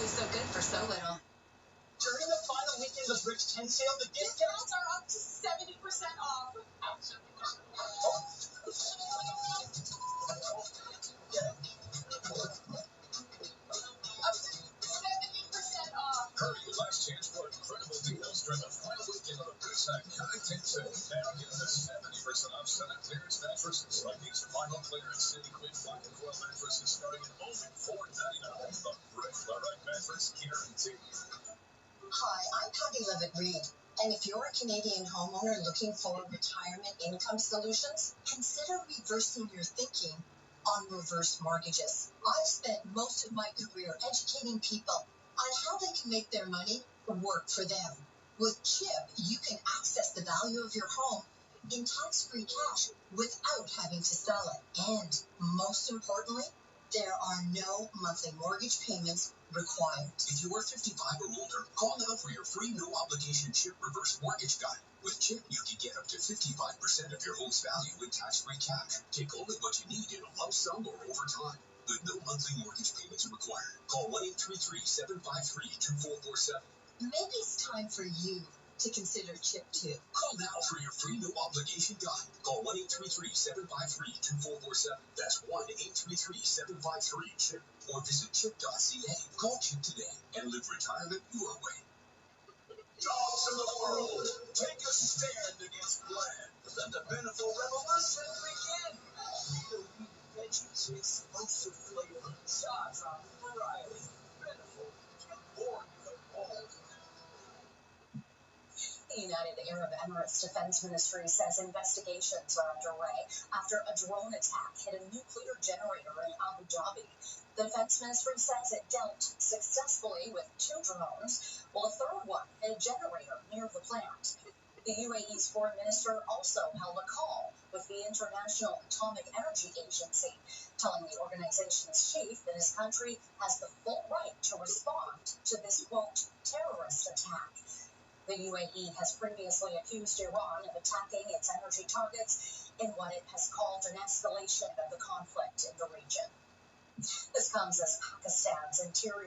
so good for so little. During the final weekend of Rich 10 sale, the discounts are up to 70% off. Up to 70% off. Hurry, last chance for incredible deals during the final weekend of the Rich Iconic 10 sale. Now get the 70% off Senate clearance mattresses like these final clearance City Queen Black and Coil mattresses starting at only $4.99. The Rich Direct Mattress Guarantee. Hi, I'm Patty Levitt-Reed, and if you're a Canadian homeowner looking for retirement income solutions, consider reversing your thinking on reverse mortgages. I've spent most of my career educating people on how they can make their money work for them. With CHIP, you can access the value of your home in tax-free cash without having to sell it. And most importantly, there are no monthly mortgage payments required. If you are 55 or older, call now for your free no-obligation CHIP reverse mortgage guide. With CHIP, you can get up to 55% of your home's value in tax-free cash. Take only what you need in a lump sum or over time, with no monthly mortgage payments required. Call 1-833-753-2447. Maybe it's time for you to consider CHIP too. Call now for your free no-obligation guide. Call 1-833-753-2447. That's 1-833-753-CHIP. Or visit chip.ca. Call CHIP today and live retirement your way. Dogs in the world, take a stand against bland. Let the Beneful Revolution begin. Real meat veggies, explosive flavor, jaw-dropping variety. Beneful, born for all. The United Arab Emirates Defense Ministry says investigations are underway after a drone attack hit a nuclear generator in Abu Dhabi. The Defense Ministry says it dealt successfully with 2 drones, while a third one hit a generator near the plant. The UAE's foreign minister also held a call with the International Atomic Energy Agency, telling the organization's chief that his country has the full right to respond to this, quote, terrorist attack. The UAE has previously accused Iran of attacking its energy targets in what it has called an escalation of the conflict in the region. This comes as Pakistan's interior